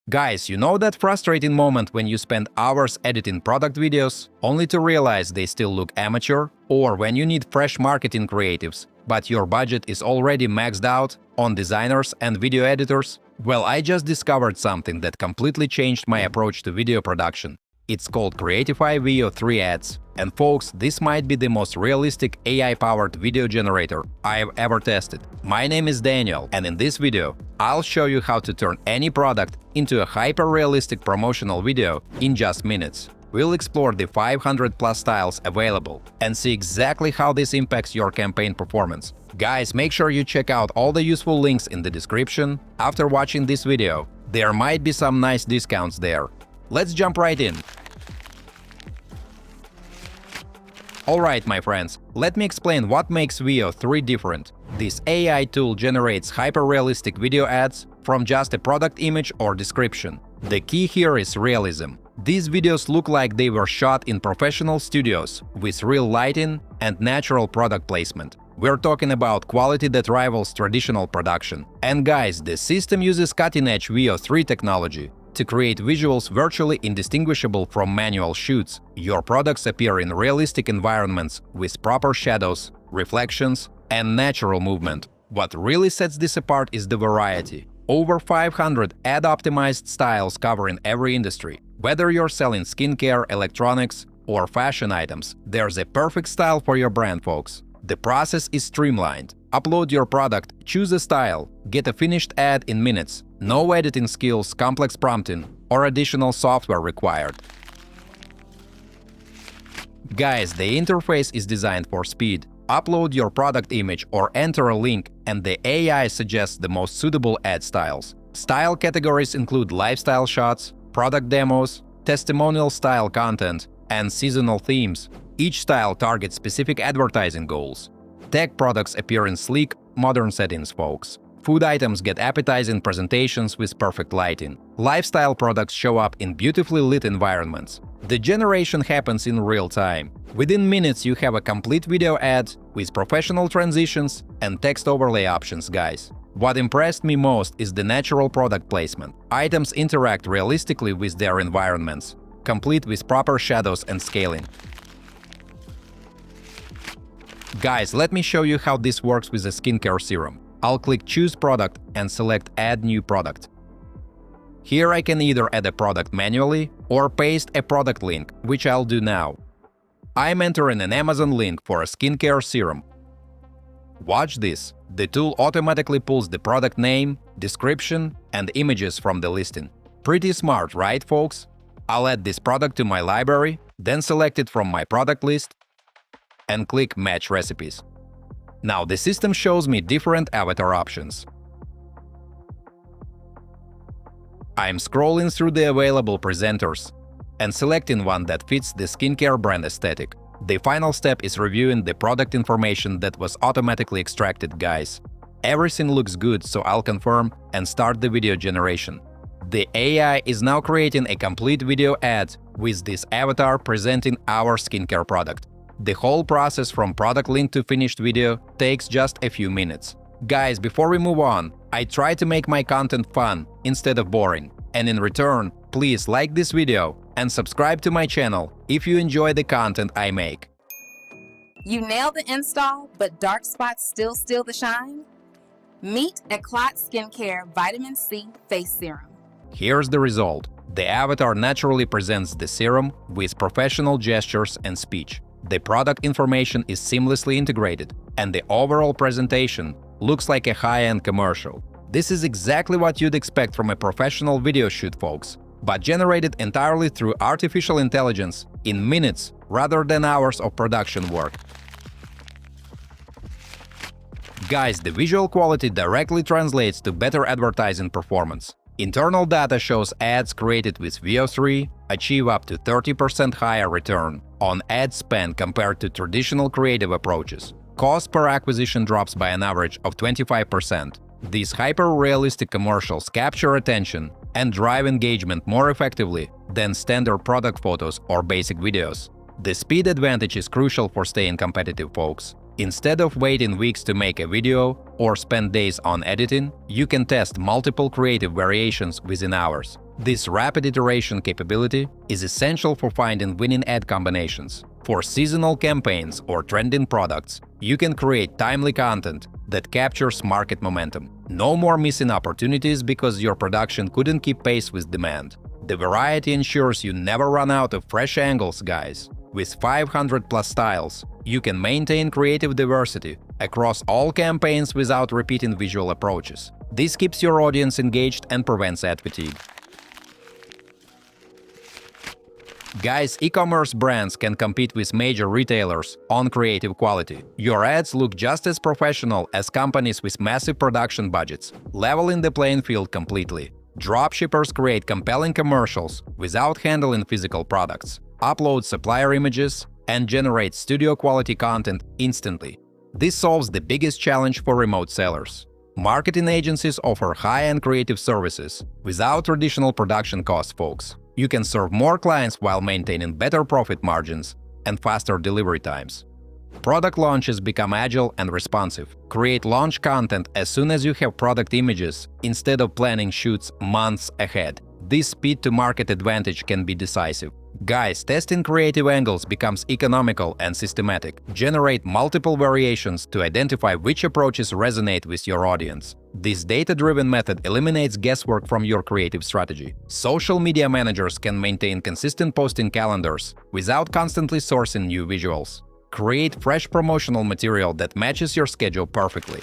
Guys, you know that frustrating moment when you spend hours editing product videos, only to realize they still look amateur? Or when you need fresh marketing creatives, but your budget is already maxed out on designers and video editors? Well, I just discovered something that completely changed my approach to video production. It's called Creatify Veo3 Ads. And folks, this might be the most realistic AI-powered video generator I've ever tested. My name is Daniel, and in this video, I'll show you how to turn any product into a hyper-realistic promotional video in just minutes. We'll explore the 500+ styles available and see exactly how this impacts your campaign performance. Guys, make sure you check out all the useful links in the description. After watching this video, there might be some nice discounts there. Let's jump right in. Alright, my friends, let me explain what makes Veo3 different. This AI tool generates hyper-realistic video ads from just a product image or description. The key here is realism. These videos look like they were shot in professional studios with real lighting and natural product placement. We're talking about quality that rivals traditional production. And guys, the system uses cutting-edge Veo3 technology to create visuals virtually indistinguishable from manual shoots. Your products appear in realistic environments with proper shadows, reflections, and natural movement. What really sets this apart is the variety. Over 500 ad-optimized styles covering every industry. Whether you're selling skincare, electronics, or fashion items, there's a perfect style for your brand, folks. The process is streamlined. Upload your product, choose a style, get a finished ad in minutes. No editing skills, complex prompting, or additional software required. Guys, the interface is designed for speed. Upload your product image or enter a link, and the AI suggests the most suitable ad styles. Style categories include lifestyle shots, product demos, testimonial style content, and seasonal themes. Each style targets specific advertising goals. Tech products appear in sleek, modern settings, folks. Food items get appetizing presentations with perfect lighting. Lifestyle products show up in beautifully lit environments. The generation happens in real time. Within minutes, you have a complete video ad with professional transitions and text overlay options, guys. What impressed me most is the natural product placement. Items interact realistically with their environments, complete with proper shadows and scaling. Guys, let me show you how this works with a skincare serum. I'll click Choose Product and select Add New Product. Here I can either add a product manually or paste a product link, which I'll do now. I'm entering an Amazon link for a skincare serum. Watch this. The tool automatically pulls the product name, description, and images from the listing. Pretty smart, right, folks? I'll add this product to my library, then select it from my product list and click Match Recipes. Now the system shows me different avatar options. I'm scrolling through the available presenters and selecting one that fits the skincare brand aesthetic. The final step is reviewing the product information that was automatically extracted, guys. Everything looks good, so I'll confirm and start the video generation. The AI is now creating a complete video ad with this avatar presenting our skincare product. The whole process from product link to finished video takes just a few minutes. Guys, before we move on, I try to make my content fun instead of boring. And in return, please like this video and subscribe to my channel if you enjoy the content I make. You nailed the install, but dark spots still steal the shine? Meet Eclat Skincare Vitamin C Face Serum. Here's the result. The avatar naturally presents the serum with professional gestures and speech. The product information is seamlessly integrated, and the overall presentation looks like a high-end commercial. This is exactly what you'd expect from a professional video shoot, folks, but generated entirely through artificial intelligence in minutes rather than hours of production work. Guys, the visual quality directly translates to better advertising performance. Internal data shows ads created with Veo3 achieve up to 30% higher return on ad spend compared to traditional creative approaches. Cost per acquisition drops by an average of 25%. These hyper-realistic commercials capture attention and drive engagement more effectively than standard product photos or basic videos. The speed advantage is crucial for staying competitive, folks. Instead of waiting weeks to make a video or spend days on editing, you can test multiple creative variations within hours. This rapid iteration capability is essential for finding winning ad combinations. For seasonal campaigns or trending products, you can create timely content that captures market momentum. No more missing opportunities because your production couldn't keep pace with demand. The variety ensures you never run out of fresh angles, guys. With 500+ styles, you can maintain creative diversity across all campaigns without repeating visual approaches. This keeps your audience engaged and prevents ad fatigue. Guys, e-commerce brands can compete with major retailers on creative quality. Your ads look just as professional as companies with massive production budgets, leveling the playing field completely. Dropshippers create compelling commercials without handling physical products, upload supplier images, and generate studio-quality content instantly. This solves the biggest challenge for remote sellers. Marketing agencies offer high-end creative services without traditional production costs, folks. You can serve more clients while maintaining better profit margins and faster delivery times. Product launches become agile and responsive. Create launch content as soon as you have product images instead of planning shoots months ahead. This speed-to-market advantage can be decisive. Guys, testing creative angles becomes economical and systematic. Generate multiple variations to identify which approaches resonate with your audience. This data-driven method eliminates guesswork from your creative strategy. Social media managers can maintain consistent posting calendars without constantly sourcing new visuals. Create fresh promotional material that matches your schedule perfectly.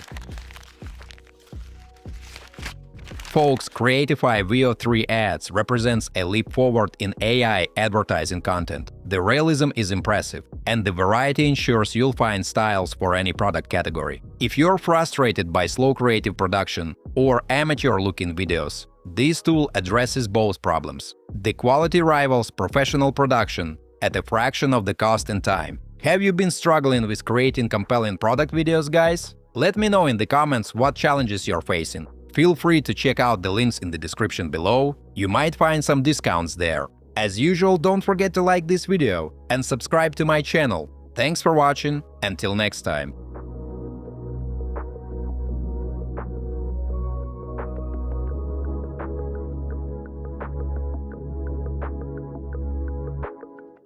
Folks, Creatify Veo3 Ads represents a leap forward in AI advertising content. The realism is impressive, and the variety ensures you'll find styles for any product category. If you're frustrated by slow creative production or amateur-looking videos, this tool addresses both problems. The quality rivals professional production at a fraction of the cost and time. Have you been struggling with creating compelling product videos, guys? Let me know in the comments what challenges you're facing. Feel free to check out the links in the description below, you might find some discounts there. As usual, don't forget to like this video and subscribe to my channel. Thanks for watching, until next time.